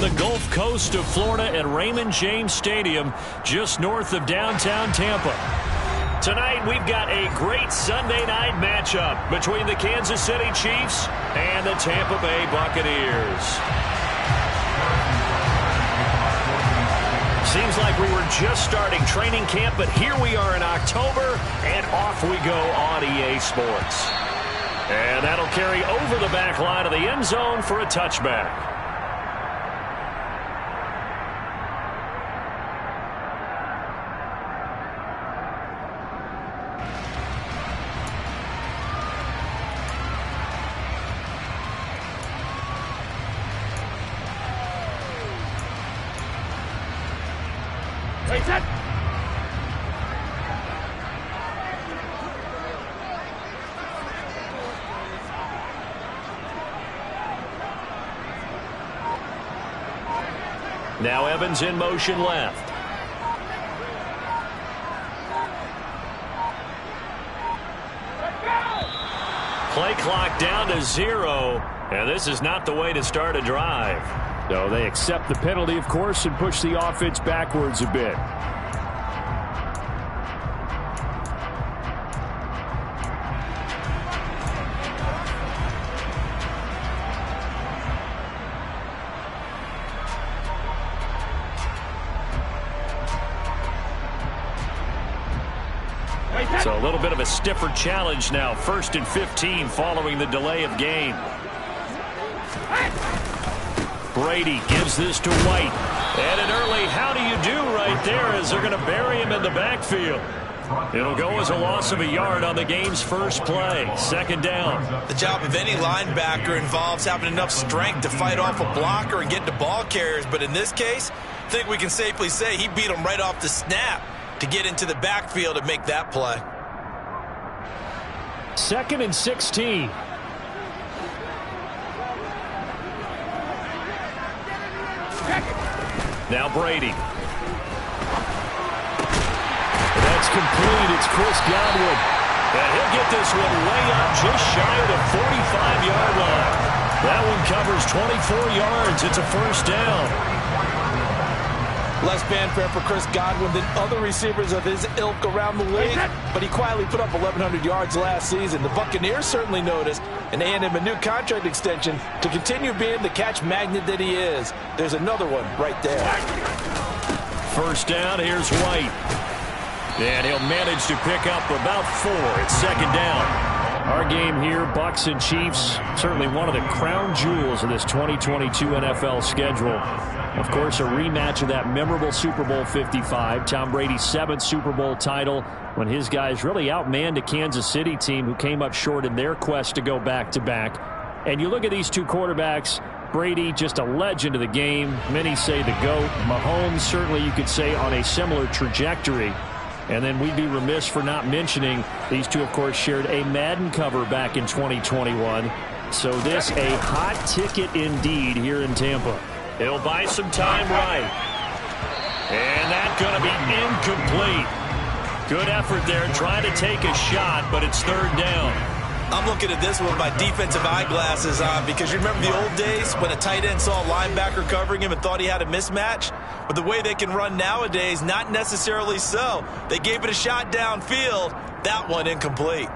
the Gulf Coast of Florida at Raymond James Stadium, just north of downtown Tampa. Tonight, we've got a great Sunday night matchup between the Kansas City Chiefs and the Tampa Bay Buccaneers. Seems like we were just starting training camp, but here we are in October, and off we go on EA Sports. And that'll carry over the back line of the end zone for a touchback. Now Evans in motion left. Play clock down to 0, and this is not the way to start a drive. No, they accept the penalty, of course, and push the offense backwards a bit. So a little bit of a stiffer challenge now. 1st and 15 following the delay of game. Brady gives this to White. And an early how do you do right there as they're going to bury him in the backfield. It'll go as a loss of a yard on the game's first play. 2nd down. The job of any linebacker involves having enough strength to fight off a blocker and get to ball carriers. But in this case, I think we can safely say he beat him right off the snap to get into the backfield and make that play. 2nd and 16. Now Brady. That's complete. It's Chris Godwin. And he'll get this one way up just shy of the 45-yard line. That one covers 24 yards. It's a 1st down. Less fanfare for Chris Godwin than other receivers of his ilk around the league, but he quietly put up 1,100 yards last season. The Buccaneers certainly noticed, and they handed him a new contract extension to continue being the catch magnet that he is. There's another one right there. 1st down, here's White. And he'll manage to pick up about 4. It's 2nd down. Our game here, Bucs and Chiefs, certainly one of the crown jewels of this 2022 NFL schedule. Of course, a rematch of that memorable Super Bowl 55, Tom Brady's 7th Super Bowl title, when his guys really outmanned a Kansas City team who came up short in their quest to go back-to-back. And you look at these two quarterbacks, Brady, just a legend of the game. Many say the GOAT. Mahomes, certainly you could say on a similar trajectory. And then we'd be remiss for not mentioning these two, of course, shared a Madden cover back in 2021. So this a hot ticket indeed here in Tampa. He'll buy some time right. And that's going to be incomplete. Good effort there trying to take a shot, but it's 3rd down. I'm looking at this with my defensive eyeglasses on because you remember the old days when a tight end saw a linebacker covering him and thought he had a mismatch? But the way they can run nowadays, not necessarily so. They gave it a shot downfield. That one incomplete.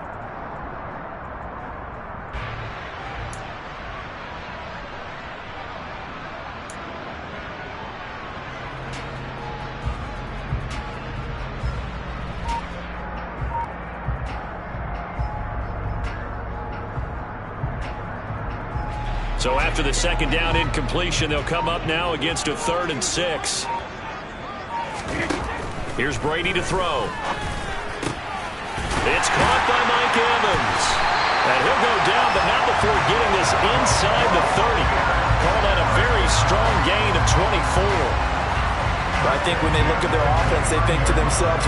So after the 2nd down incompletion, they'll come up now against a 3rd and 6. Here's Brady to throw. It's caught by Mike Evans. And he'll go down, but not before getting this inside the 30. Call that a very strong gain of 24. I think when they look at their offense, they think to themselves,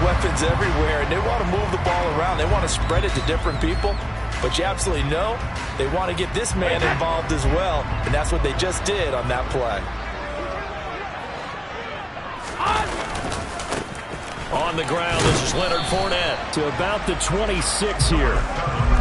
weapons everywhere, and they want to move the ball around. They want to spread it to different people. But you absolutely know they want to get this man involved as well, and that's what they just did on that play. On the ground, this is Leonard Fournette to about the 26 here.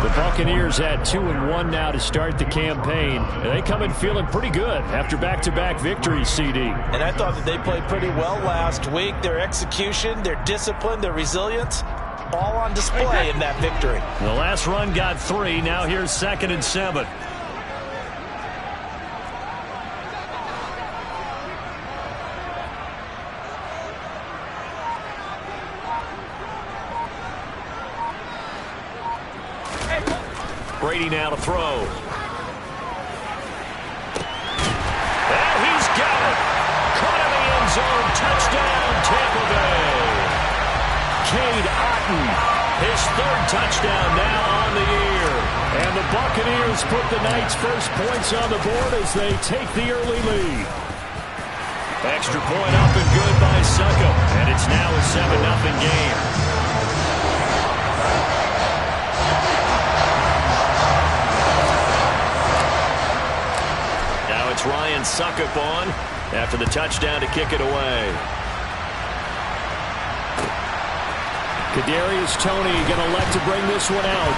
The Buccaneers at 2-1 now to start the campaign. And they come in feeling pretty good after back-to-back victories, CD. And I thought that they played pretty well last week. Their execution, their discipline, their resilience, all on display in that victory. The last run got 3. Now here's 2nd and 7. Brady now to throw. And he's got it. Caught in the end zone. Touchdown, Tampa Bay. Cade Otton, his 3rd touchdown now on the year. And the Buccaneers put the Knights' first points on the board as they take the early lead. Extra point up and good by Succop. And it's now a 7-0 game. It's Ryan Succop on after the touchdown to kick it away. Kadarius Toney going to elect to bring this one out.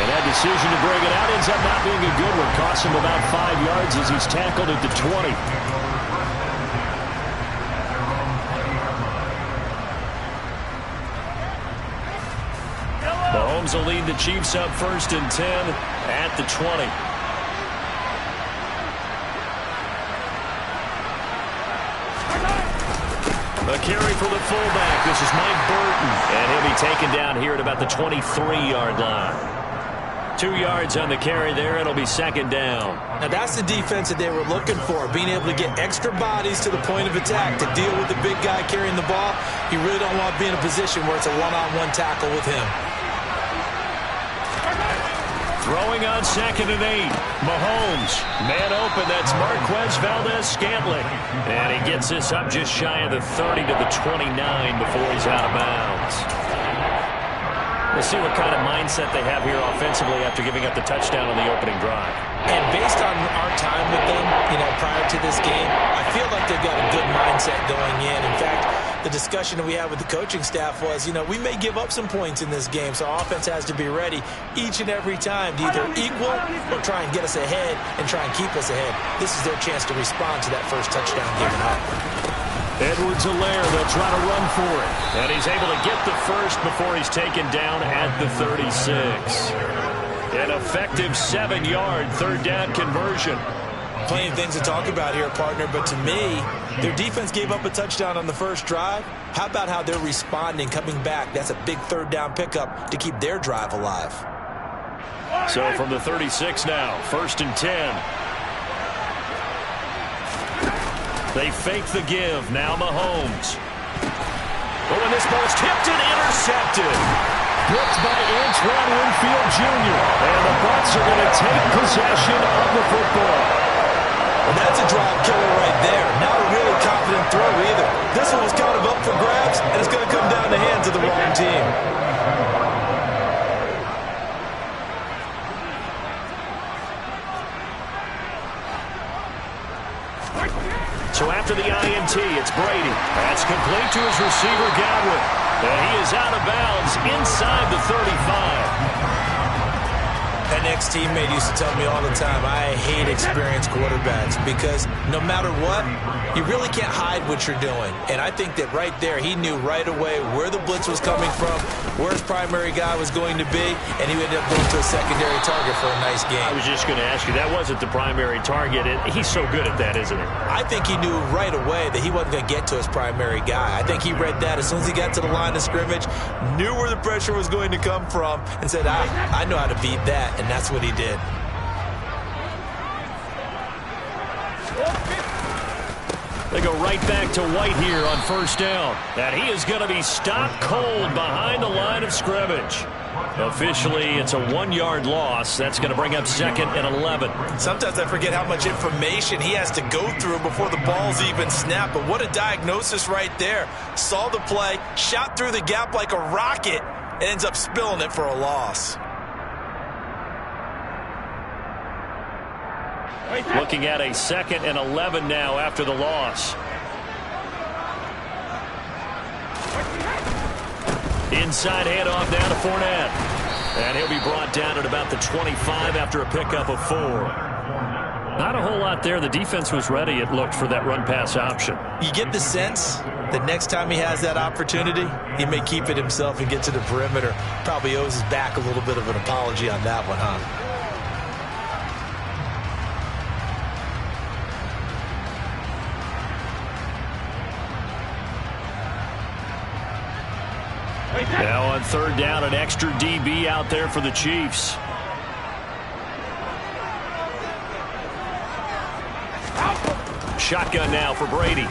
And that decision to bring it out ends up not being a good one. Costs him about 5 yards as he's tackled at the 20. Mahomes will lead the Chiefs up 1st and 10 at the 20. A carry for the fullback. This is Mike Burton. And he'll be taken down here at about the 23-yard line. 2 yards on the carry there. It'll be 2nd down. Now that's the defense that they were looking for, being able to get extra bodies to the point of attack to deal with the big guy carrying the ball. You really don't want to be in a position where it's a one-on-one tackle with him. Throwing on 2nd and 8. Mahomes. Man open. That's Marquez Valdes-Scantling. And he gets this up just shy of the 30 to the 29 before he's out of bounds. We'll see what kind of mindset they have here offensively after giving up the touchdown on the opening drive. And based on our time with them, prior to this game, I feel like they've got a good mindset going in. In fact, the discussion that we had with the coaching staff was, we may give up some points in this game, so our offense has to be ready each and every time to either equal or try and get us ahead and try and keep us ahead. This is their chance to respond to that first touchdown given up. Edwards-Helaire, they'll try to run for it. And he's able to get the first before he's taken down at the 36. An effective 7-yard 3rd down conversion. Plenty of things to talk about here, partner, but to me, their defense gave up a touchdown on the first drive. How about how they're responding, coming back? That's a big 3rd down pickup to keep their drive alive. So from the 36 now, 1st and 10. They fake the give. Now Mahomes. Oh, and this ball's tipped and intercepted. Blitzed by Antoine Winfield Jr. And the Bucs are going to take possession of the football. Well, that's a drive killer right there. Not a really confident throw either. This one was kind of up for grabs, and it's going to come down the hands of the wrong team. So after the INT, it's Brady. That's complete to his receiver, Godwin. And he is out of bounds inside the 35. An ex-teammate used to tell me all the time, I hate experienced quarterbacks because no matter what, you really can't hide what you're doing. And I think that right there, he knew right away where the blitz was coming from, where his primary guy was going to be, and he ended up going to a secondary target for a nice game. I was just going to ask you, that wasn't the primary target. He's so good at that, isn't he? I think he knew right away that he wasn't going to get to his primary guy. I think he read that as soon as he got to the line of scrimmage, knew where the pressure was going to come from, and said, I know how to beat that. And that's what he did. They go right back to White here on 1st down. And he is going to be stopped cold behind the line of scrimmage. Officially, it's a 1-yard loss. That's going to bring up 2nd and 11. Sometimes I forget how much information he has to go through before the ball's even snapped. But what a diagnosis right there. Saw the play, shot through the gap like a rocket, and ends up spilling it for a loss. Looking at a 2nd and 11 now after the loss. Inside handoff down to Fournette. And he'll be brought down at about the 25 after a pickup of 4. Not a whole lot there. The defense was ready, it looked, for that run-pass option. You get the sense that next time he has that opportunity, he may keep it himself and get to the perimeter. Probably owes his back a little bit of an apology on that one, huh? Now on 3rd down, an extra DB out there for the Chiefs. Shotgun now for Brady. And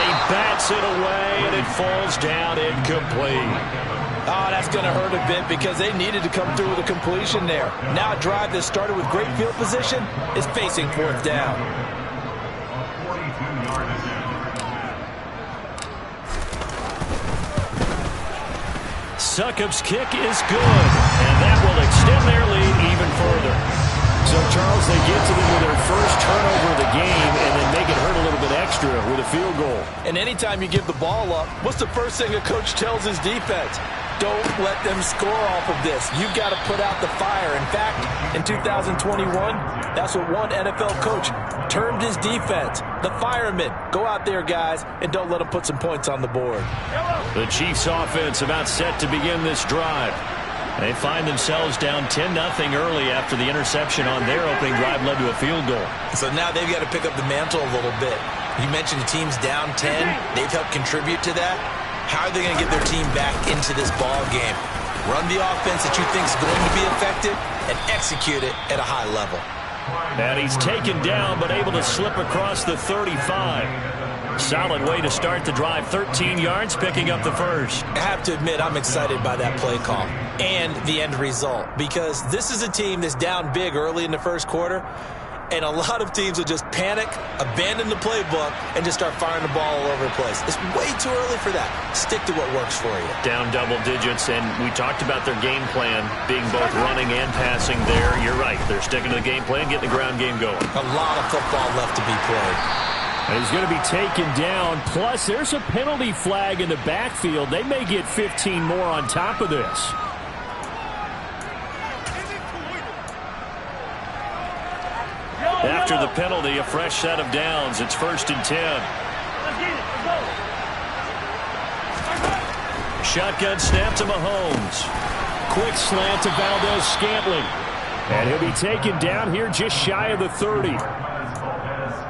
he bats it away, and it falls down incomplete. Oh, that's going to hurt a bit because they needed to come through with a completion there. Now a drive that started with great field position is facing 4th down. Succop's kick is good, and that will extend their lead even further. So, Charles, they get to them with their first turnover of the game and then make it hurt a little bit extra with a field goal. And anytime you give the ball up, what's the first thing a coach tells his defense? Don't let them score off of this. You've got to put out the fire. In fact, in 2021, that's what one NFL coach termed his defense. The firemen. Go out there, guys, and don't let them put some points on the board. The Chiefs offense about set to begin this drive. They find themselves down 10-0 early after the interception on their opening drive led to a field goal. So now they've got to pick up the mantle a little bit. You mentioned the team's down 10. They've helped contribute to that. How are they going to get their team back into this ball game? Run the offense that you think is going to be effective and execute it at a high level. And he's taken down but able to slip across the 35. Solid way to start the drive. 13 yards, picking up the first. I have to admit, I'm excited by that play call and the end result because this is a team that's down big early in the first quarter, and a lot of teams will just panic, abandon the playbook, and just start firing the ball all over the place. It's way too early for that. Stick to what works for you. Down double digits, and we talked about their game plan being both running and passing there. You're right. They're sticking to the game plan, getting the ground game going. A lot of football left to be played. He's going to be taken down. Plus, there's a penalty flag in the backfield. They may get 15 more on top of this. After the penalty, a fresh set of downs. It's 1st and 10. Shotgun snap to Mahomes. Quick slant to Valdez-Scantling. And he'll be taken down here just shy of the 30.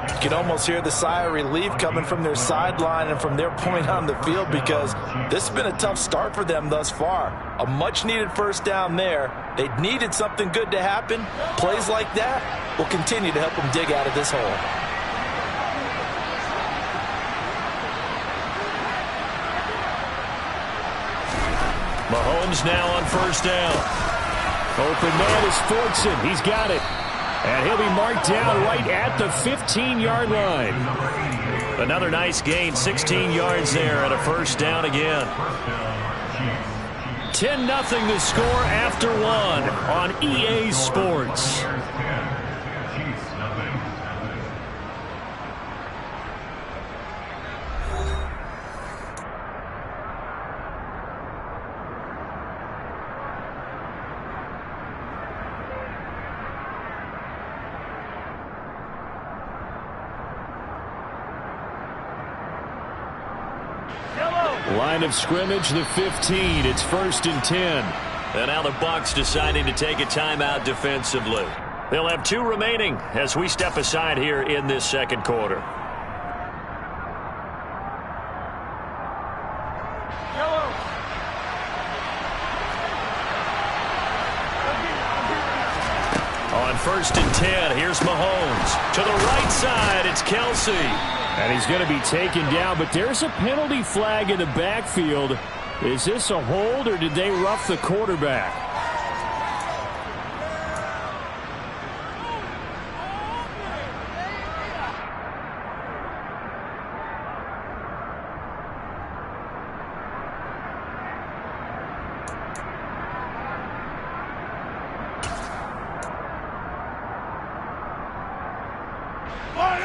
You can almost hear the sigh of relief coming from their sideline and from their point on the field because this has been a tough start for them thus far. A much-needed 1st down there. They needed something good to happen. Plays like that will continue to help them dig out of this hole. Mahomes now on 1st down. Open man is Fortson. He's got it. And he'll be marked down right at the 15-yard line. Another nice gain, 16 yards there at a 1st down again. 10-0 the score after 1 on EA Sports. Line of scrimmage, the 15. It's 1st and 10. And now the Bucs deciding to take a timeout defensively. They'll have 2 remaining as we step aside here in this second quarter. On 1st and 10, here's Mahomes. To the right side, it's Kelsey. And he's going to be taken down, but there's a penalty flag in the backfield. Is this a hold, or did they rough the quarterback?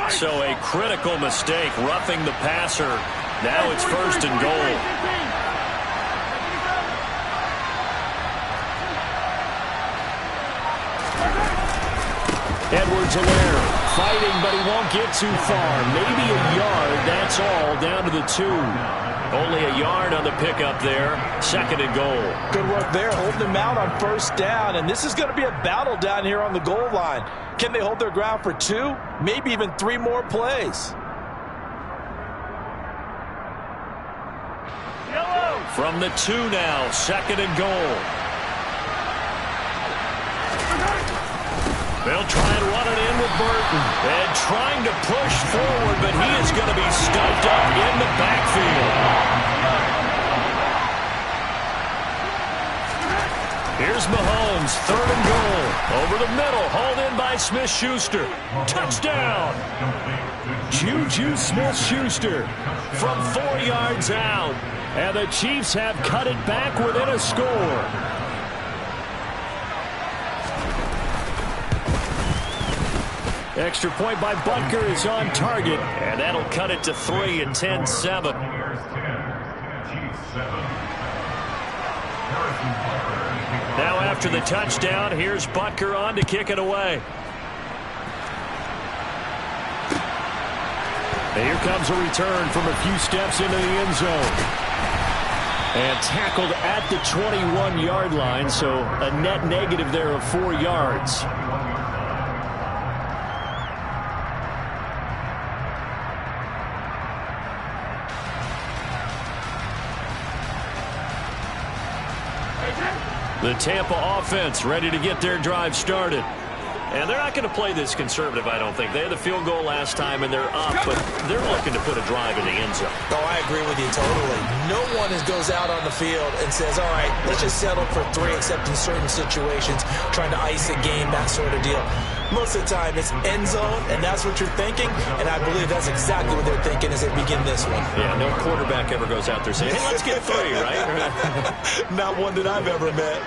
So a critical mistake, roughing the passer. Now it's 1st and goal. Edwards-Helaire fighting, but he won't get too far. Maybe a yard, that's all, down to the 2. Only a yard on the pickup there. 2nd and goal. Good work there, holding them out on 1st down. And this is going to be a battle down here on the goal line. Can they hold their ground for 2, maybe even 3 more plays? From the 2 now, 2nd and goal. They'll try and run it in with Burton. And trying to push forward, but he is going to be stuffed up in the backfield. Here's Mahomes, 3rd and goal. Over the middle, hauled in by Smith-Schuster. Touchdown! Juju Smith-Schuster from 4 yards out. And the Chiefs have cut it back within a score. Extra point by Butker is on target. And that'll cut it to 3 and 10-7. Now after the touchdown, here's Butker on to kick it away. And here comes a return from a few steps into the end zone. And tackled at the 21-yard line, so a net negative there of 4 yards. The Tampa offense ready to get their drive started. And they're not going to play this conservative, I don't think. They had the field goal last time, and they're up, but they're looking to put a drive in the end zone. Oh, I agree with you totally. No one goes out on the field and says, all right, let's just settle for 3, except in certain situations, trying to ice a game, that sort of deal. Most of the time, it's end zone, and that's what you're thinking, and I believe that's exactly what they're thinking as they begin this one. Yeah, no quarterback ever goes out there saying, hey, let's get 3, right? Not one that I've ever met.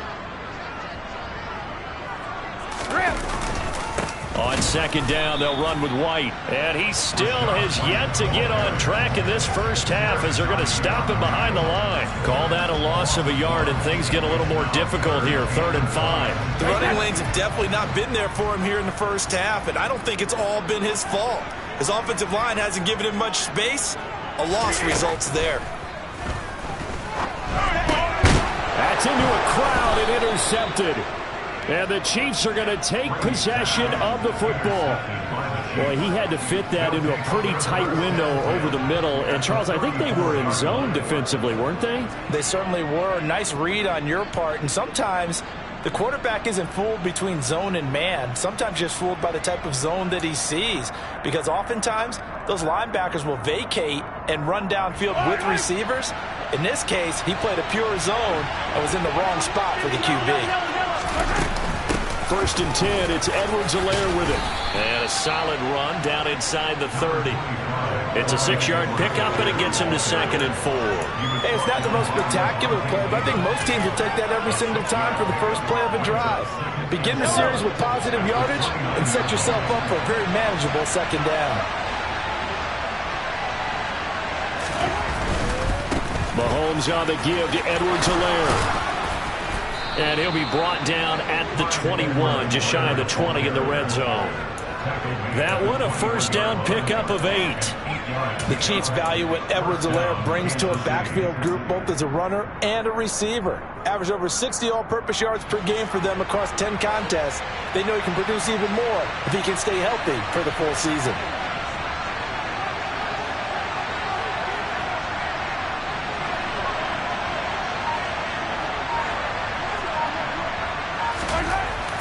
On 2nd down, they'll run with White. And he still has yet to get on track in this first half as they're going to stop him behind the line. Call that a loss of a yard, and things get a little more difficult here, 3rd and 5. The running lanes have definitely not been there for him here in the first half, and I don't think it's all been his fault. His offensive line hasn't given him much space. A loss results there. That's into a crowd and intercepted. And the Chiefs are going to take possession of the football. Boy, he had to fit that into a pretty tight window over the middle. And, Charles, I think they were in zone defensively, weren't they? They certainly were. Nice read on your part. And sometimes the quarterback isn't fooled between zone and man. Sometimes just fooled by the type of zone that he sees. Because oftentimes, those linebackers will vacate and run downfield with receivers. In this case, he played a pure zone and was in the wrong spot for the QB. 1st and 10, it's Edwards-Helaire with it. And a solid run down inside the 30. It's a 6-yard pickup, and it gets him to 2nd and 4. Hey, it's not the most spectacular play, but I think most teams will take that every single time for the first play of a drive. Begin the series with positive yardage and set yourself up for a very manageable 2nd down. Mahomes on the give to Edwards-Helaire. And he'll be brought down at the 21, just shy of the 20 in the red zone. That one, a 1st down pickup of 8. The Chiefs value what Edwards-Helaire brings to a backfield group, both as a runner and a receiver. Averaged over 60 all-purpose yards per game for them across 10 contests. They know he can produce even more if he can stay healthy for the full season.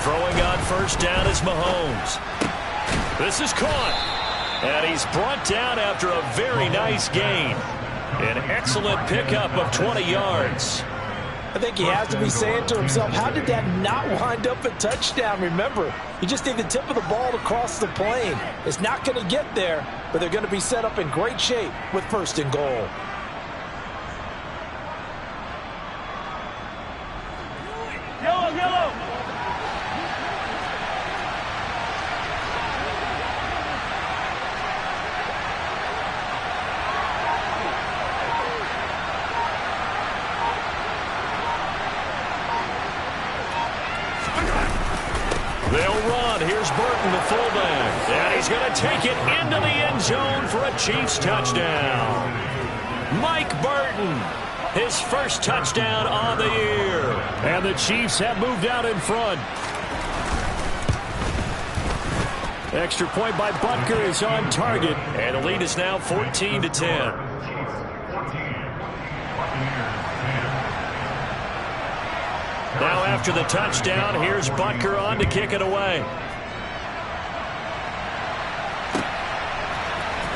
Throwing on 1st down is Mahomes. This is caught. And he's brought down after a very nice gain. An excellent pickup of 20 yards. I think he has to be saying to himself, how did that not wind up a touchdown? Remember, you just need the tip of the ball to cross the plane. It's not going to get there, but they're going to be set up in great shape with 1st and goal. Here's Burton, the fullback. And he's going to take it into the end zone for a Chiefs touchdown. Mike Burton, his first touchdown on the year. And the Chiefs have moved out in front. Extra point by Butker is on target. And the lead is now 14-10. Now after the touchdown, here's Butker on to kick it away.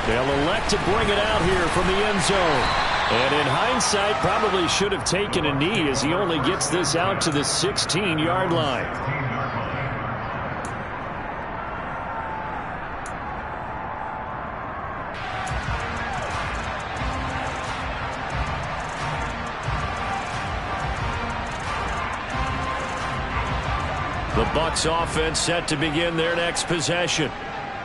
They'll elect to bring it out here from the end zone. And in hindsight, probably should have taken a knee as he only gets this out to the 16-yard line. The Bucs offense set to begin their next possession.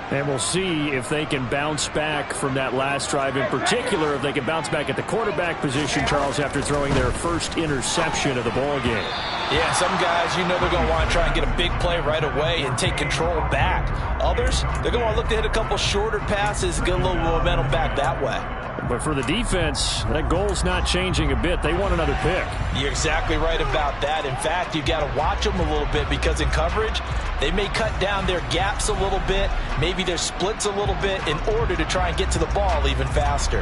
And we'll see if they can bounce back from that last drive. In particular, if they can bounce back at the quarterback position, Charles, after throwing their first interception of the ball game. Yeah, some guys, you know they're going to want to try and get a big play right away and take control back. Others, they're going to want to look to hit a couple shorter passes, get a little momentum back that way. But for the defense, that goal's not changing a bit. They want another pick. You're exactly right about that. In fact, you've got to watch them a little bit because in coverage, they may cut down their gaps a little bit, maybe their splits a little bit in order to try and get to the ball even faster.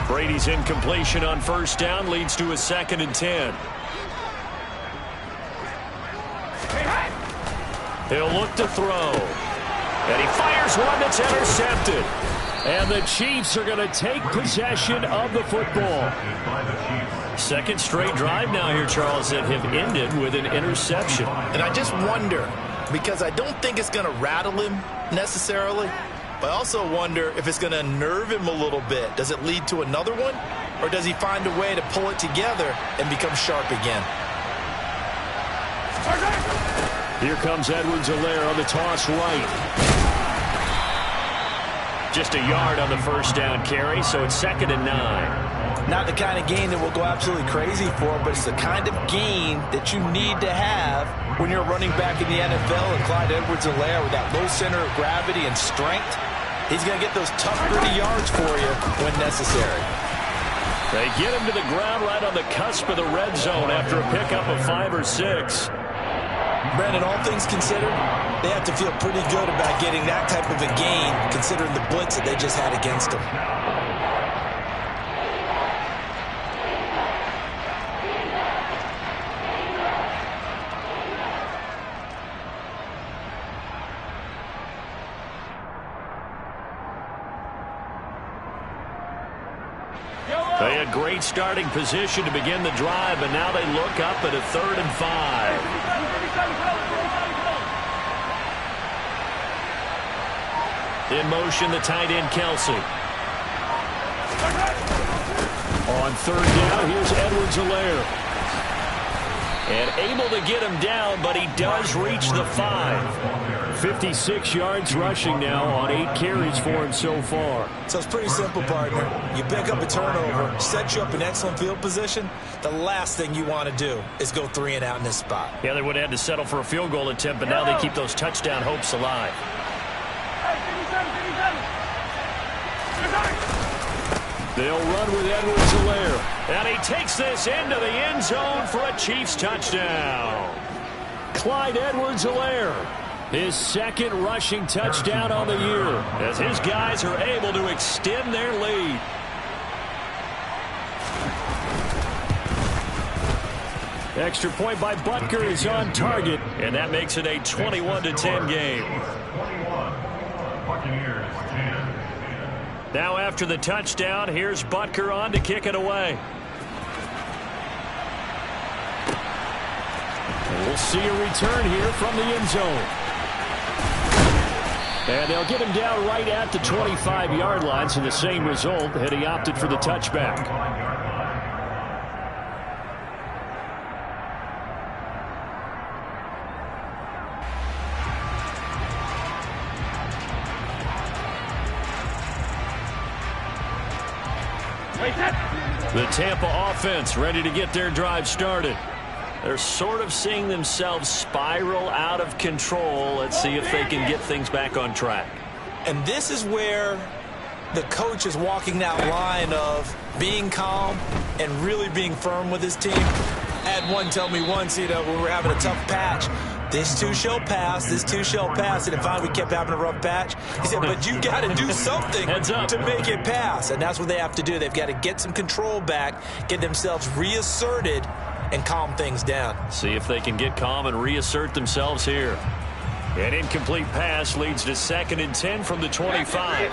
Brady's incompletion on first down leads to a 2nd and 10. He'll look to throw. And he fires one that's intercepted. And the Chiefs are going to take possession of the football. Second straight drive now here, Charles, that have ended with an interception. And I just wonder, because I don't think it's going to rattle him necessarily, but I also wonder if it's going to nerve him a little bit. Does it lead to another one? Or does he find a way to pull it together and become sharp again? Here comes Edwards-Helaire on the toss right. Just a yard on the first down carry, so it's 2nd and 9. Not the kind of gain that we'll go absolutely crazy for, but it's the kind of gain that you need to have when you're running back in the NFL. And Clyde Edwards-Helaire, with that low center of gravity and strength, he's going to get those tough, gritty yards for you when necessary. They get him to the ground right on the cusp of the red zone after a pickup of 5 or 6. Brandon, all things considered, they have to feel pretty good about getting that type of a gain, considering the blitz that they just had against them. They had great starting position to begin the drive, but now they look up at a 3rd and 5. In motion, the tight end, Kelsey. On 3rd down, here's Edwards-Helaire. And able to get him down, but he does reach the 5. 56 yards rushing now on 8 carries for him so far. So it's pretty simple, partner. You pick up a turnover, set you up in excellent field position. The last thing you want to do is go 3 and out in this spot. Yeah, they would have had to settle for a field goal attempt, but now they keep those touchdown hopes alive. They'll run with Edwards-Helaire. And he takes this into the end zone for a Chiefs touchdown. Clyde Edwards-Helaire, his 2nd rushing touchdown on the year, as his guys are able to extend their lead. Extra point by Butker is on target, and that makes it a 21-10 game. Now after the touchdown, here's Butker on to kick it away. And we'll see a return here from the end zone. And they'll get him down right at the 25-yard line, so the same result had he opted for the touchback. The Tampa offense ready to get their drive started. They're sort of seeing themselves spiral out of control. Let's see if they can get things back on track. And this is where the coach is walking that line of being calm and really being firm with his team. I had one tell me once, when we were having a tough patch, this too shall pass, this too shall pass. And finally we kept having a rough patch. He said, but you got to do something to make it pass. And that's what they have to do. They've got to get some control back, get themselves reasserted, and calm things down. See if they can get calm and reassert themselves here. An incomplete pass leads to 2nd and 10 from the 25.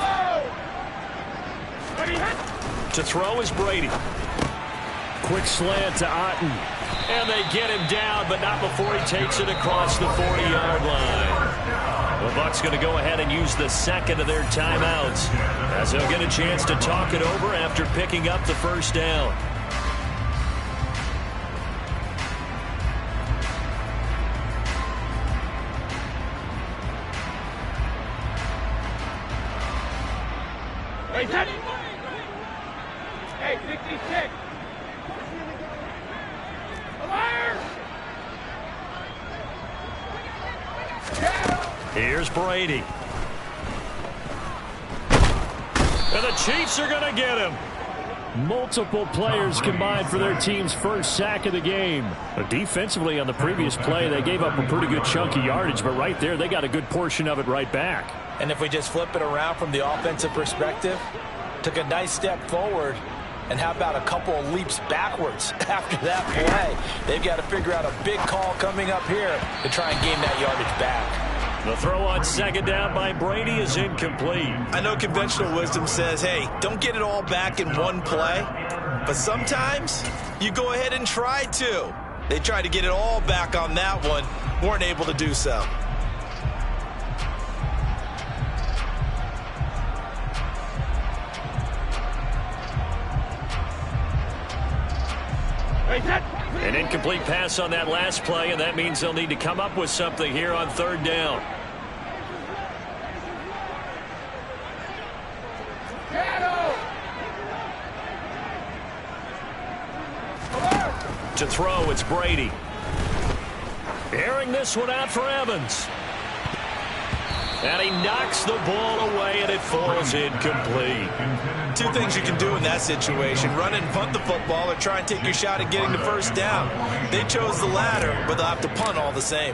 To throw is Brady. Quick slant to Otten. And they get him down, but not before he takes it across the 40-yard line. The Bucs going to go ahead and use the 2nd of their timeouts, as they'll get a chance to talk it over after picking up the first down. Hey, 66. Here's Brady. And the Chiefs are going to get him. Multiple players combined for their team's first sack of the game. But defensively on the previous play, they gave up a pretty good chunk of yardage, but right there, they got a good portion of it right back. And if we just flip it around from the offensive perspective, took a nice step forward, and how about a couple of leaps backwards after that play? They've got to figure out a big call coming up here to try and gain that yardage back. The throw on 2nd down by Brady is incomplete. I know conventional wisdom says, hey, don't get it all back in one play. But sometimes you go ahead and try to. They tried to get it all back on that one, weren't able to do so. An incomplete pass on that last play, and that means they'll need to come up with something here on 3rd down. To throw, it's Brady. Airing this one out for Evans. And he knocks the ball away, and it falls incomplete. Two things you can do in that situation: run and punt the football, or try and take your shot at getting the first down. They chose the latter, but they'll have to punt all the same.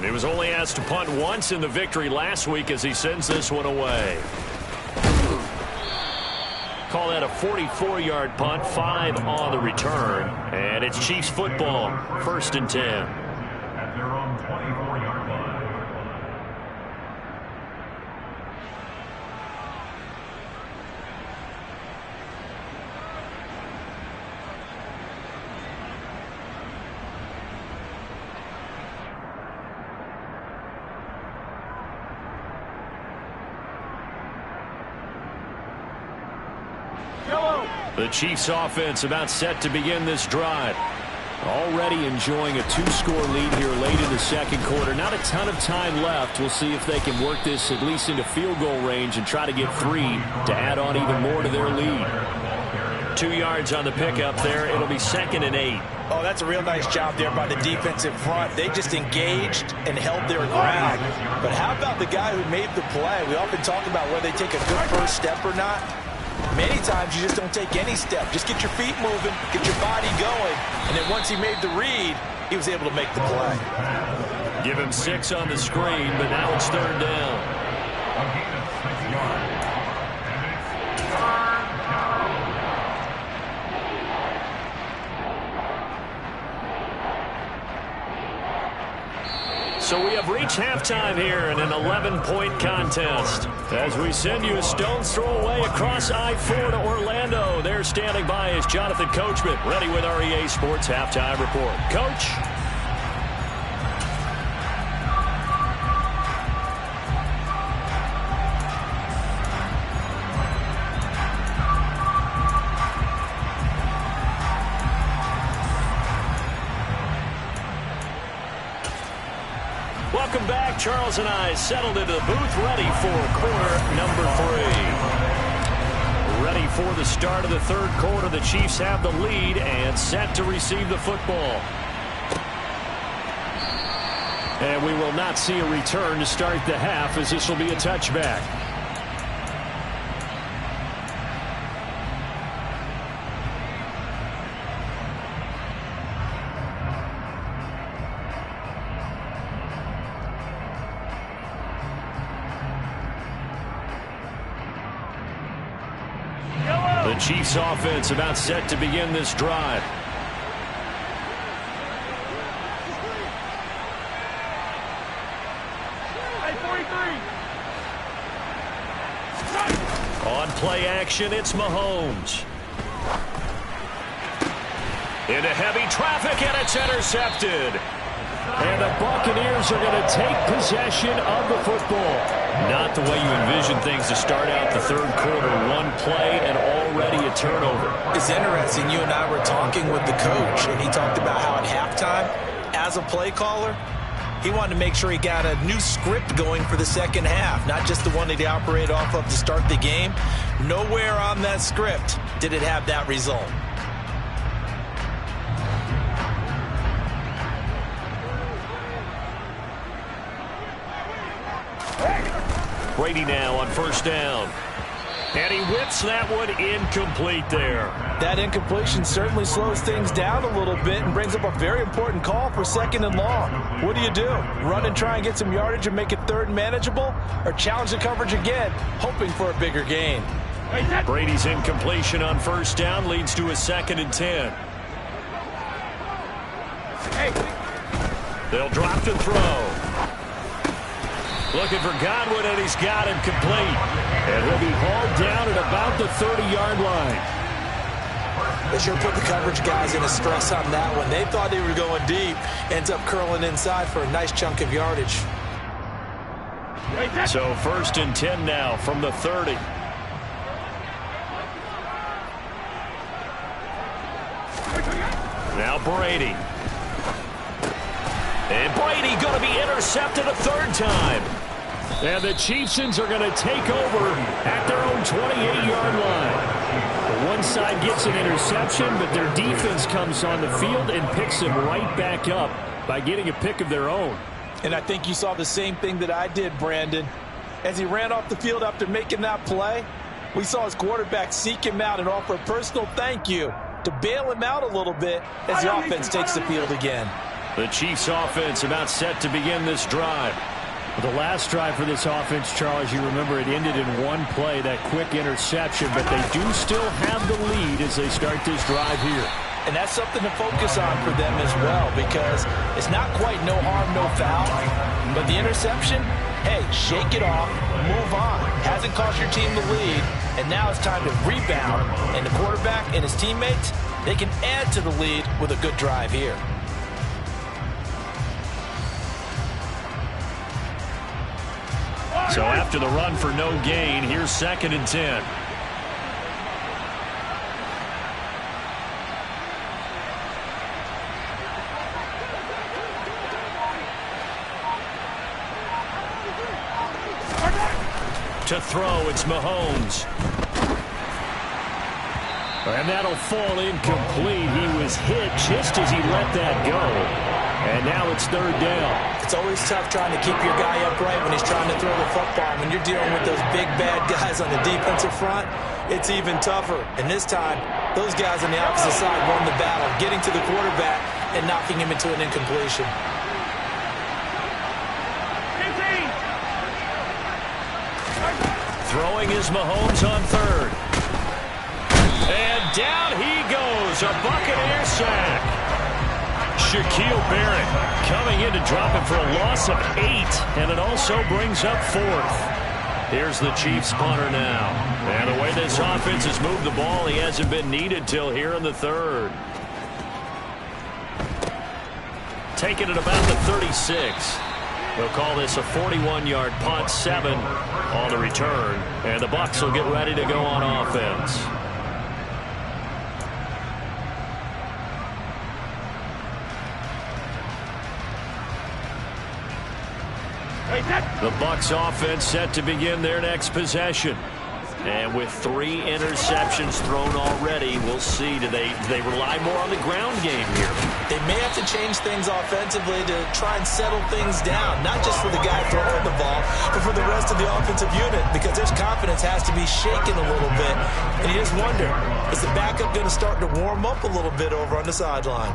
He was only asked to punt once in the victory last week as he sends this one away. Call that a 44-yard punt, 5 on the return. And it's Chiefs football, 1st and 10. The Chiefs offense about set to begin this drive. Already enjoying a 2-score lead here late in the 2nd quarter. Not a ton of time left. We'll see if they can work this at least into field goal range and try to get 3 to add on even more to their lead. 2 yards on the pickup there. It'll be 2nd and 8. Oh, that's a real nice job there by the defensive front. They just engaged and held their ground. But how about the guy who made the play? We often talk about whether they take a good first step or not. Many times you just don't take any step. Just get your feet moving, get your body going, and then once he made the read, he was able to make the play. Give him 6 on the screen, but now it's 3rd down. So we have reached halftime here in an 11-point contest. As we send you a stone's throw away across I-4 to Orlando. There standing by is Jonathan Coachman, ready with our EA Sports Halftime Report. Coach? Welcome back. Charles and I settled into the booth, ready for quarter number 3. ready for the start of the third quarter. The Chiefs have the lead and set to receive the football. And we will not see a return to start the half, as this will be a touchback. The Chiefs offense about set to begin this drive. On play action, it's Mahomes. Into heavy traffic, and it's intercepted. And the Buccaneers are going to take possession of the football. Not the way you envision things to start out the third quarter. One play and already a turnover. It's interesting. You and I were talking with the coach, and he talked about how at halftime, as a play caller, he wanted to make sure he got a new script going for the second half, not just the one that he operated off of to start the game. Nowhere on that script did it have that result. Brady now on first down. And he whips that one incomplete there. That incompletion certainly slows things down a little bit and brings up a very important call for second and long. What do? Run and try and get some yardage and make it third and manageable? Or challenge the coverage again, hoping for a bigger gain? Brady's incompletion on first down leads to a 2nd and 10. They'll drop to throw. Looking for Godwin, and he's got him complete. And he'll be hauled down at about the 30-yard line. They sure put the coverage guys in a stress on that one. They thought they were going deep. Ends up curling inside for a nice chunk of yardage. So 1st and 10 now from the 30. Now Brady. And Brady going to be intercepted a third time. And the Chiefsons are going to take over at their own 28-yard line. The one side gets an interception, but their defense comes on the field and picks them right back up by getting a pick of their own. And I think you saw the same thing that I did, Brandon. As he ran off the field after making that play, we saw his quarterback seek him out and offer a personal thank you to bail him out a little bit as the offense takes the field again. The Chiefs offense about set to begin this drive. The last drive for this offense, Charles, you remember it ended in one play, that quick interception, but they do still have the lead as they start this drive here. And that's something to focus on for them as well, because it's not quite no harm, no foul, but the interception, hey, shake it off, move on. Hasn't cost your team the lead, and now it's time to rebound, and the quarterback and his teammates, they can add to the lead with a good drive here. So after the run for no gain, here's 2nd and 10. To throw, it's Mahomes. And that'll fall incomplete. He was hit just as he let that go. And now it's 3rd down. It's always tough trying to keep your guy upright when he's trying to throw the football. When you're dealing with those big, bad guys on the defensive front, it's even tougher. And this time, those guys on the opposite side won the battle, getting to the quarterback and knocking him into an incompletion. Throwing is Mahomes on 3rd. And down he goes, a Buccaneer sack. Shaquille Barrett coming in to drop him for a loss of 8, and it also brings up 4th. Here's the Chiefs punter now. And the way this offense has moved the ball, he hasn't been needed till here in the 3rd. Taking it about the 36. They'll call this a 41-yard punt, 7 on the return. And the Bucs will get ready to go on offense. The Bucs offense set to begin their next possession. And with 3 interceptions thrown already, we'll see. Do they rely more on the ground game here? They may have to change things offensively to try and settle things down, not just for the guy throwing the ball, but for the rest of the offensive unit, because their confidence has to be shaken a little bit. And you just wonder, is the backup going to start to warm up a little bit over on the sideline?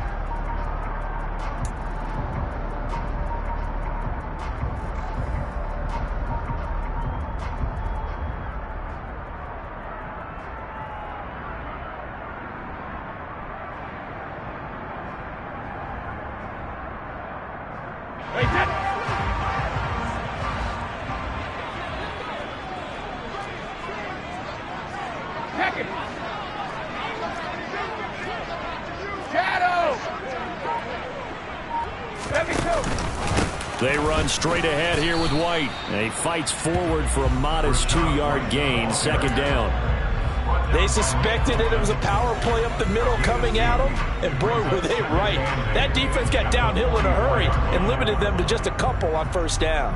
They run straight ahead here with White. And he fights forward for a modest 2-yard gain, 2nd down. They suspected that it was a power play up the middle coming at them, and boy, were they right. That defense got downhill in a hurry and limited them to just a couple on 1st down.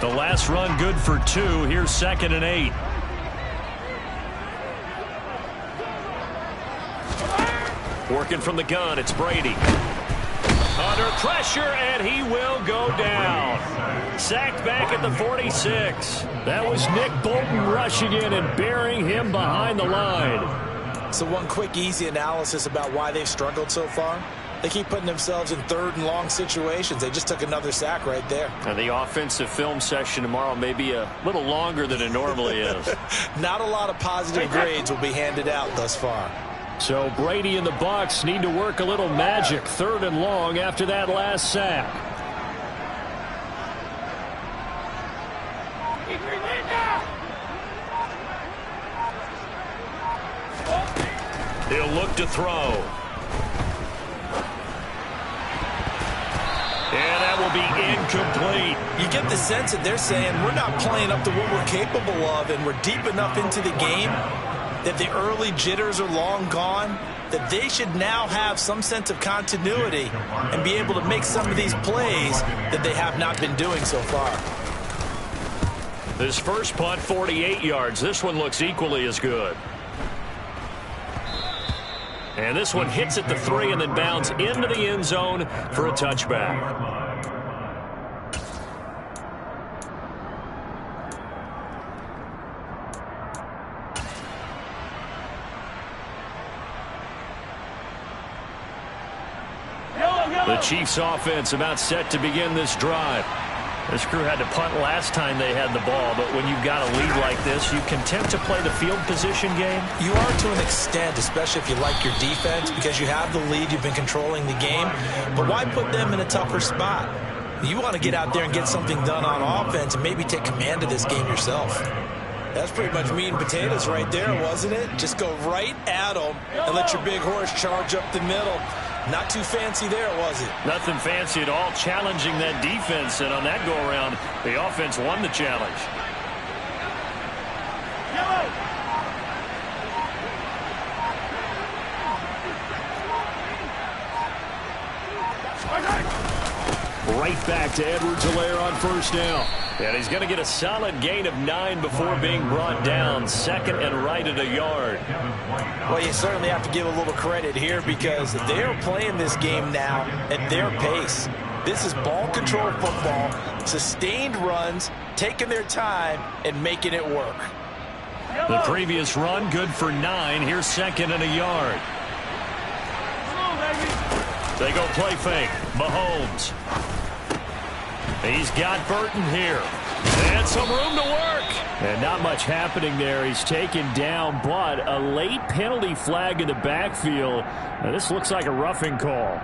The last run good for 2. Here's 2nd and 8. Working from the gun, it's Brady. Under pressure, and he will go down. Sacked back at the 46. That was Nick Bolton rushing in and burying him behind the line. So one quick, easy analysis about why they've struggled so far. They keep putting themselves in 3rd and long situations. They just took another sack right there. And the offensive film session tomorrow may be a little longer than it normally is. Not a lot of positive grades will be handed out thus far. So Brady and the Bucs need to work a little magic, 3rd and long after that last sack. He'll look to throw. And that will be incomplete. You get the sense that they're saying we're not playing up to what we're capable of, and we're deep enough into the game that the early jitters are long gone, that they should now have some sense of continuity and be able to make some of these plays that they have not been doing so far. This first punt, 48 yards. This one looks equally as good. And this one hits at the 3 and then bounds into the end zone for a touchback. The Chiefs offense about set to begin this drive. This crew had to punt last time they had the ball, but when you've got a lead like this, you content to play the field position game? You are to an extent, especially if you like your defense, because you have the lead, you've been controlling the game. But why put them in a tougher spot? You want to get out there and get something done on offense and maybe take command of this game yourself. That's pretty much meat and potatoes right there, wasn't it? Just go right at them and let your big horse charge up the middle. Not too fancy there, was it? Nothing fancy at all, challenging that defense, and on that go-around, the offense won the challenge. Right back to Edwards-Helaire on 1st down. And he's going to get a solid gain of 9 before being brought down. 2nd and right at a yard. Well, you certainly have to give a little credit here because they're playing this game now at their pace. This is ball control football, sustained runs, taking their time and making it work. The previous run, good for 9. Here's 2nd and a yard. They go play fake. Mahomes. He's got Burton here. And some room to work. And not much happening there. He's taken down, but a late penalty flag in the backfield. Now, this looks like a roughing call.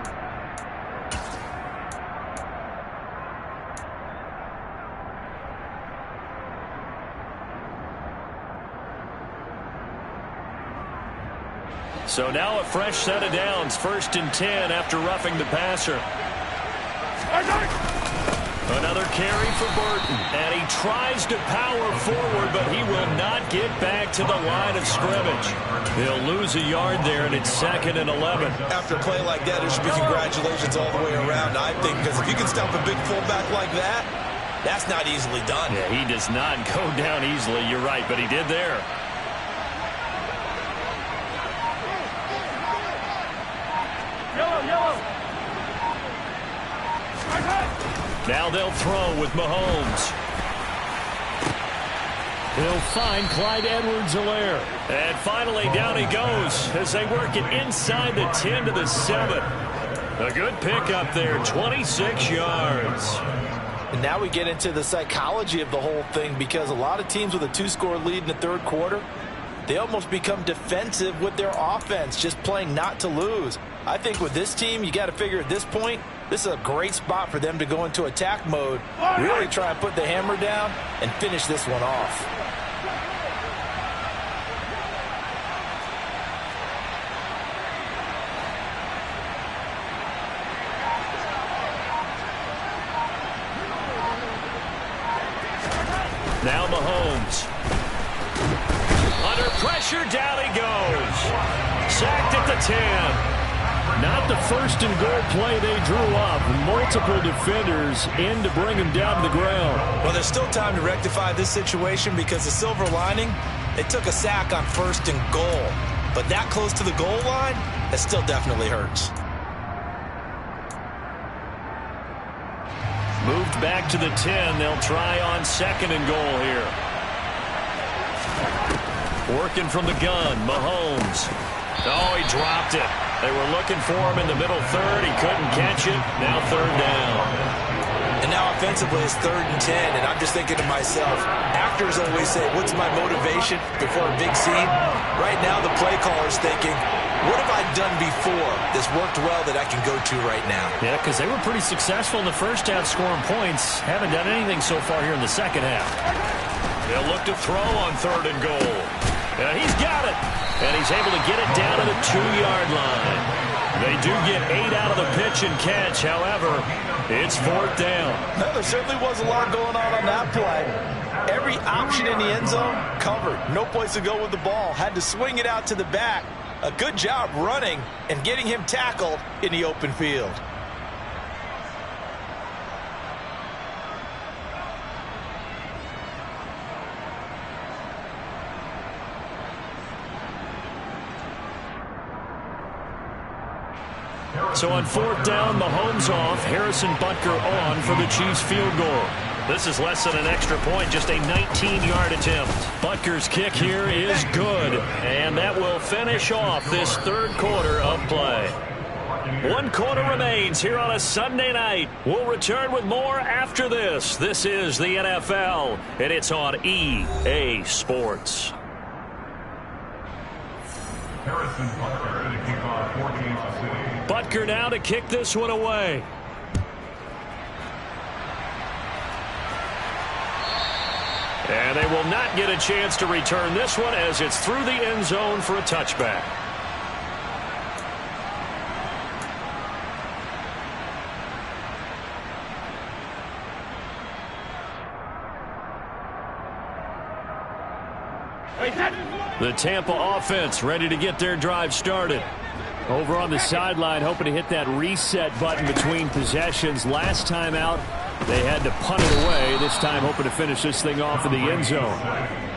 So now a fresh set of downs. 1st and 10 after roughing the passer. Another carry for Burton, and he tries to power forward, but he will not get back to the line of scrimmage. He'll lose a yard there, and it's 2nd and 11. After a play like that, there should be congratulations all the way around, I think, because if you can stop a big fullback like that, that's not easily done. Yeah, he does not go down easily, you're right, but he did there. Now they'll throw with Mahomes. He'll find Clyde Edwards-Helaire. And finally down he goes as they work it inside the 10 to the 7. A good pickup there, 26 yards. And now we get into the psychology of the whole thing, because a lot of teams with a 2-score lead in the third quarter, they almost become defensive with their offense, just playing not to lose. I think with this team, you got to figure at this point, this is a great spot for them to go into attack mode, really try and put the hammer down and finish this one off. Now Mahomes. Under pressure, down he goes. Sacked at the 10. Not the first and goal play they drew up. Multiple defenders in to bring him down to the ground. Well, there's still time to rectify this situation, because the silver lining, they took a sack on 1st and goal. But that close to the goal line, that still definitely hurts. Moved back to the 10. They'll try on 2nd and goal here. Working from the gun, Mahomes. Oh, he dropped it. They were looking for him in the middle third. He couldn't catch it. Now 3rd down. And now offensively it's 3rd and 10, and I'm just thinking to myself, actors always say, what's my motivation before a big scene? Right now the play caller's thinking, what have I done before that's worked well that I can go to right now? Yeah, because they were pretty successful in the first half scoring points. Haven't done anything so far here in the second half. They'll look to throw on 3rd and goal. And he's got it. And he's able to get it down to the 2-yard line. They do get 8 out of the pitch and catch. However, it's 4th down. No, there certainly was a lot going on that play. Every option in the end zone covered. No place to go with the ball. Had to swing it out to the back. A good job running and getting him tackled in the open field. So on 4th down, Mahomes off, Harrison Butker on for the Chiefs field goal. This is less than an extra point, just a 19-yard attempt. Butker's kick here is good, and that will finish off this third quarter of play. 1 quarter remains here on a Sunday night. We'll return with more after this. This is the NFL, and it's on EA Sports. Harrison Butker to kick off for Kansas City. Butker now to kick this one away. And they will not get a chance to return this one as it's through the end zone for a touchback. The Tampa offense ready to get their drive started. Over on the sideline, hoping to hit that reset button between possessions. Last time out, they had to punt it away. This time, hoping to finish this thing off in the end zone.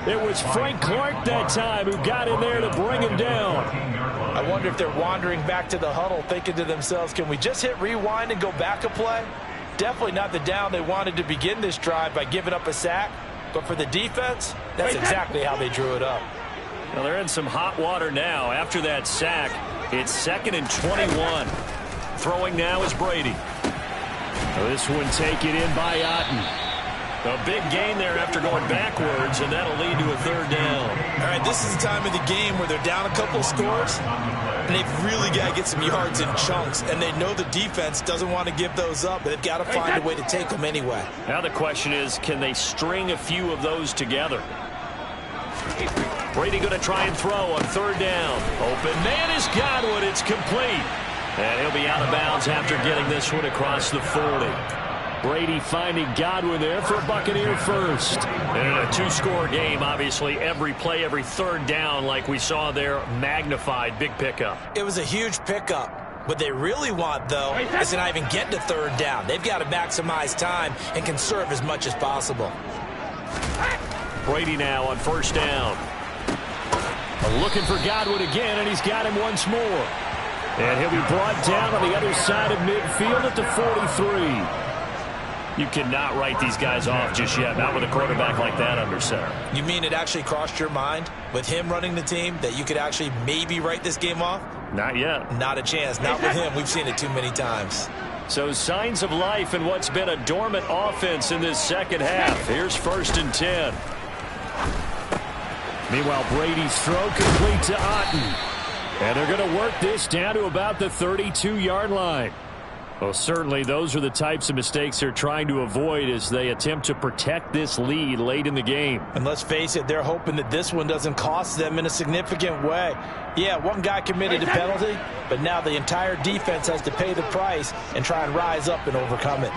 It was Frank Clark that time who got in there to bring him down. I wonder if they're wandering back to the huddle, thinking to themselves, can we just hit rewind and go back a play? Definitely not the down they wanted to begin this drive by giving up a sack. But for the defense, that's exactly how they drew it up. Well, they're in some hot water now after that sack. It's 2nd and 21. Throwing now is Brady. This one taken in by Otten. A big gain there after going backwards, and that'll lead to a 3rd down. All right, this is the time of the game where they're down a couple of scores, and they've really got to get some yards in chunks, and they know the defense doesn't want to give those up, but they've got to find a way to take them anyway. Now the question is, can they string a few of those together? Brady going to try and throw on 3rd down. Open man is Godwin. It's complete. And he'll be out of bounds after getting this one across the 40. Brady finding Godwin there for a Buccaneer first. And in a two-score game, obviously, every play, every third down, like we saw there, magnified. Big pickup. It was a huge pickup. What they really want, though, is to not even get to third down. They've got to maximize time and conserve as much as possible. Brady now on first down. Looking for Godwin again, and he's got him once more. And he'll be brought down on the other side of midfield at the 43. You cannot write these guys off just yet, not with a quarterback like that under center. You mean it actually crossed your mind with him running the team that you could actually maybe write this game off? Not yet. Not a chance. Not with him. We've seen it too many times. So signs of life in what's been a dormant offense in this second half. Here's 1st and 10. Meanwhile, Brady's throw complete to Otten. And they're going to work this down to about the 32-yard line. Well, certainly those are the types of mistakes they're trying to avoid as they attempt to protect this lead late in the game. And let's face it, they're hoping that this one doesn't cost them in a significant way. Yeah, one guy committed a penalty, but now the entire defense has to pay the price and try and rise up and overcome it.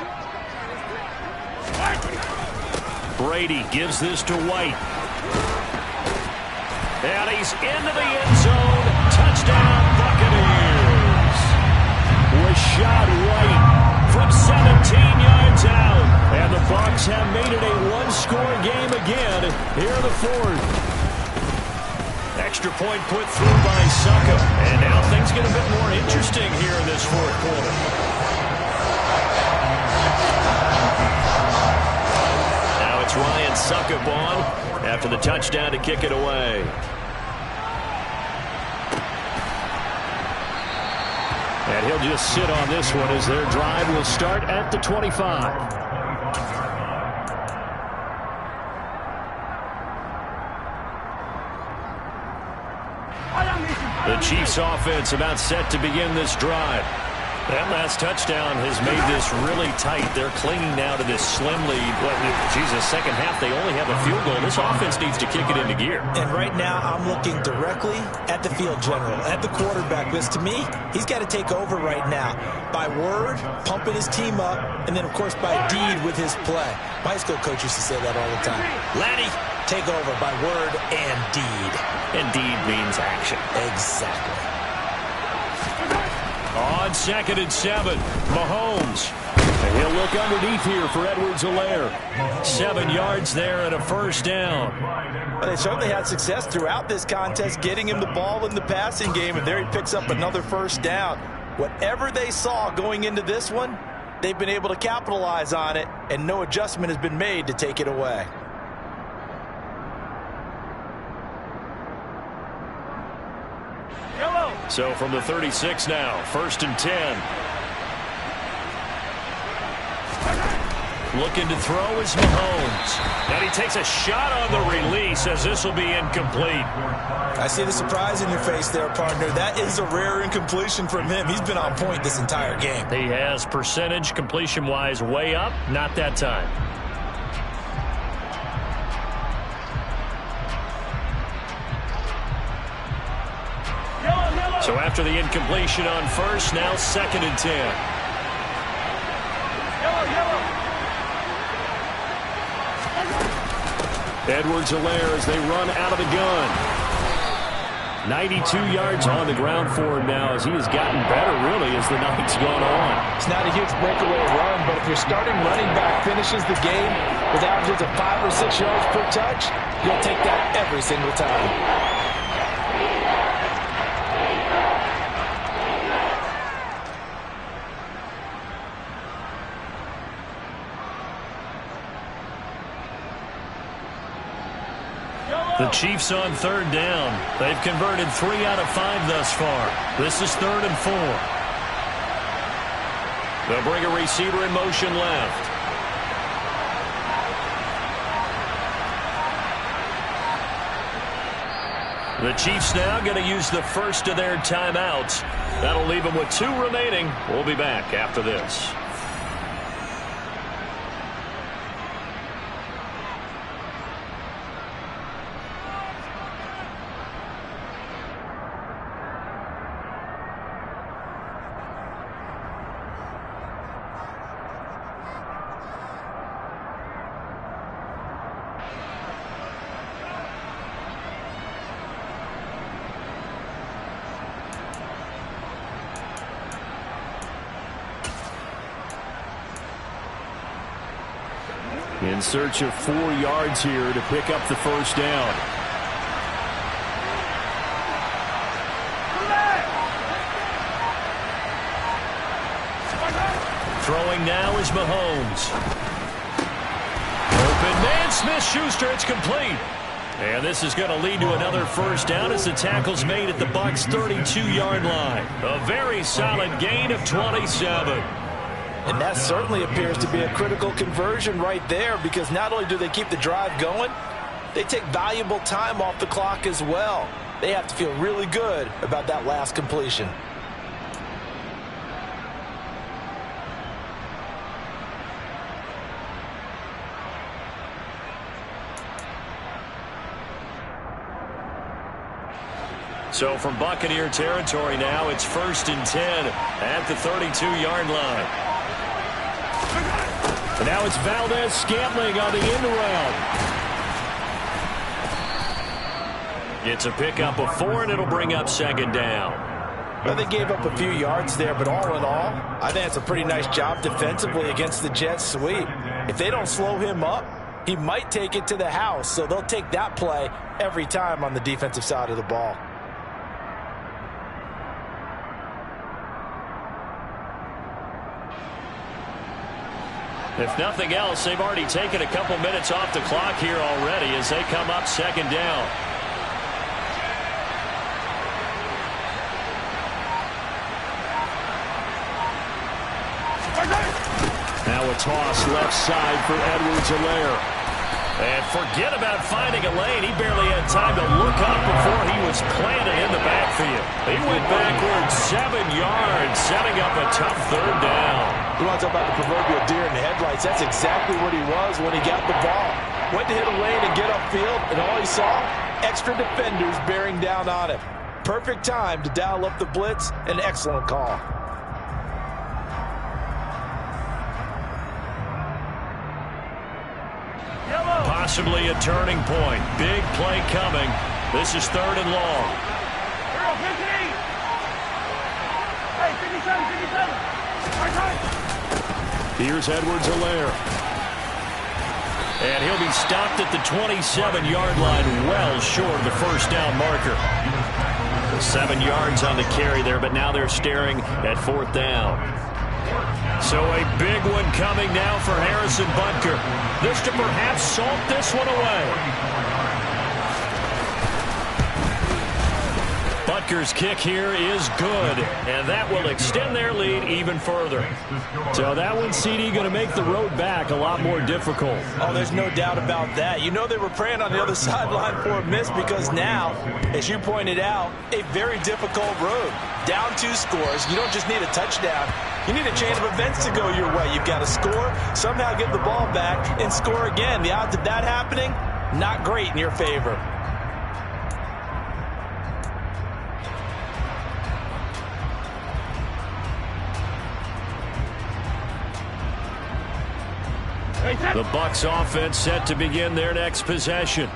Brady gives this to White. And he's into the end zone. Touchdown, Buccaneers. Rachaad White from 17 yards out. And the Bucs have made it a one-score game again here in the fourth. Extra point put through by Succop. And now things get a bit more interesting here in this fourth quarter. Now it's Ryan Succop on after the touchdown to kick it away. And he'll just sit on this one as their drive will start at the 25. The Chiefs offense about set to begin this drive. That last touchdown has made this really tight. They're clinging now to this slim lead. But, Jesus, second half, they only have a field goal. This offense needs to kick it into gear. And right now, I'm looking directly at the field general, at the quarterback. Because to me, he's got to take over right now. By word, pumping his team up, and then, of course, by deed with his play. My high school coach used to say that all the time. Laddie, take over by word and deed. And deed means action. Exactly. On 2nd and 7, Mahomes. And he'll look underneath here for Edwards-Helaire. 7 yards there and a first down. Well, they certainly had success throughout this contest, getting him the ball in the passing game, and there he picks up another first down. Whatever they saw going into this one, they've been able to capitalize on it, and no adjustment has been made to take it away. So from the 36 now, 1st and 10. Looking to throw is Mahomes. And he takes a shot on the release as this will be incomplete. I see the surprise in your face there, partner. That is a rare incompletion from him. He's been on point this entire game. He has percentage completion-wise way up, not that time. So after the incompletion on first, now 2nd and 10. Edwards-Helaire as they run out of the gun. 92 yards on the ground for him now as he has gotten better, really, as the night's gone on. It's not a huge breakaway run, but if your starting running back finishes the game with averages of 5 or 6 yards per touch, you'll take that every single time. The Chiefs on 3rd down. They've converted 3 out of 5 thus far. This is 3rd and 4. They'll bring a receiver in motion left. The Chiefs now going to use the first of their timeouts. That'll leave them with 2 remaining. We'll be back after this. In search of 4 yards here to pick up the first down. Throwing now is Mahomes. Open man, Smith-Schuster, it's complete. And this is going to lead to another first down as the tackle's made at the Bucs' 32-yard line. A very solid gain of 27. And that certainly appears to be a critical conversion right there, because not only do they keep the drive going, they take valuable time off the clock as well. They have to feel really good about that last completion. So from Buccaneer territory now, it's 1st and 10 at the 32-yard line. And now it's Valdez-Scantling on the end around. It's a pickup of 4, and it'll bring up 2nd down. Well, they gave up a few yards there, but all in all, I think it's a pretty nice job defensively against the Jets sweep. If they don't slow him up, he might take it to the house, so they'll take that play every time on the defensive side of the ball. If nothing else, they've already taken a couple minutes off the clock here already as they come up 2nd down. Now a toss left side for Edwards-Helaire. And forget about finding a lane. He barely had time to look up before he was planted in the backfield. He went backwards 7 yards, setting up a tough 3rd down. You want to talk about the proverbial deer in the headlights? That's exactly what he was when he got the ball. Went to hit a lane and get upfield, and all he saw, extra defenders bearing down on him. Perfect time to dial up the blitz. An excellent call. Possibly a turning point. Big play coming. This is 3rd and long. Here's Edwards-Helaire. And he'll be stopped at the 27-yard line, well short of the first down marker. 7 yards on the carry there, but now they're staring at 4th down. So a big one coming now for Harrison Butker. This to perhaps salt this one away. Butker's kick here is good, and that will extend their lead even further. So that one, CD, going to make the road back a lot more difficult. Oh, there's no doubt about that. You know they were praying on the other sideline for a miss, because now, as you pointed out, a very difficult road. Down 2 scores. You don't just need a touchdown. You need a chain of events to go your way. You've got to score, somehow get the ball back, and score again. The odds of that happening, not great in your favor. The Bucs offense set to begin their next possession.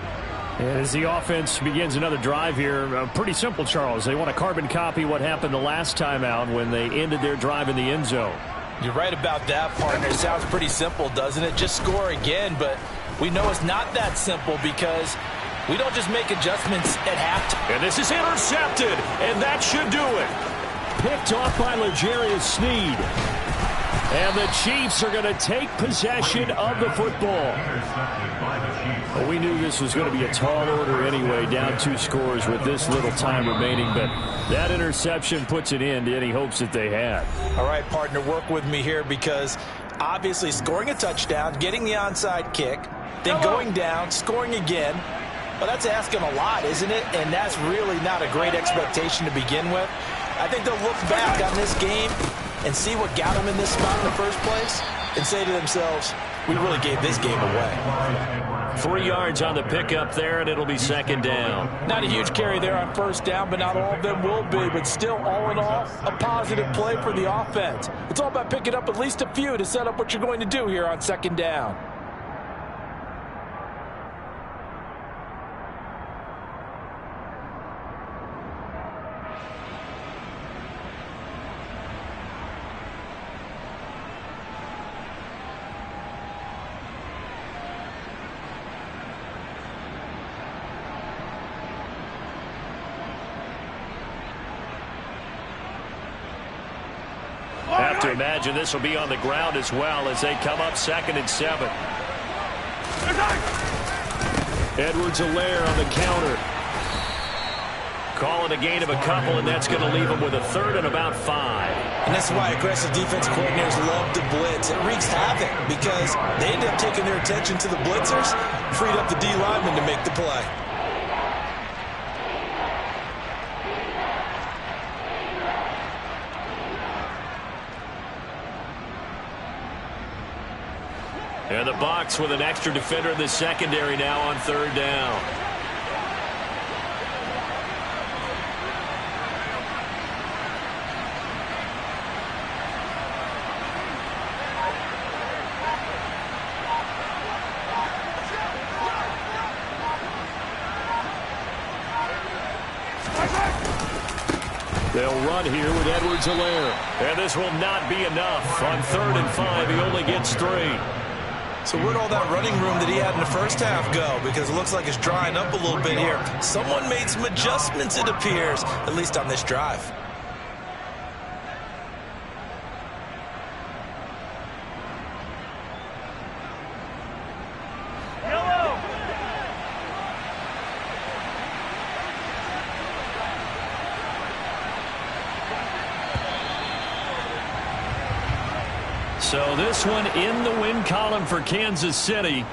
And as the offense begins another drive here, pretty simple, Charles. They want to carbon copy what happened the last time out when they ended their drive in the end zone. You're right about that, partner. It sounds pretty simple, doesn't it? Just score again, but we know it's not that simple, because we don't just make adjustments at halftime. And this is intercepted, and that should do it. Picked off by L'Jarius Sneed. And the Chiefs are going to take possession of the football. Well, we knew this was going to be a tall order anyway, down 2 scores with this little time remaining, but that interception puts an end to any hopes that they had. All right, partner, work with me here, because obviously scoring a touchdown, getting the onside kick, then going down, scoring again, well, that's asking a lot, isn't it? And that's really not a great expectation to begin with. I think they'll look back on this game and see what got them in this spot in the first place and say to themselves, we really gave this game away. 3 yards on the pickup there, and it'll be 2nd down. Not a huge carry there on first down, but not all of them will be. But still, all in all, a positive play for the offense. It's all about picking up at least a few to set up what you're going to do here on 2nd down. to imagine this will be on the ground as well as they come up 2nd and 7. Edwards-Helaire on the counter. Calling a gain of a couple, and that's going to leave them with a 3rd and about 5. And that's why aggressive defense coordinators love to blitz. It wreaks havoc because they end up taking their attention to the blitzers, freed up the D lineman to make the play. And the Bucs with an extra defender in the secondary now on 3rd down. They'll run here with Edwards-Helaire. And this will not be enough. On 3rd and 5, he only gets 3. So where'd all that running room that he had in the first half go? Because it looks like it's drying up a little bit here. Someone made some adjustments, it appears, at least on this drive. So this one in the win column for Kansas City.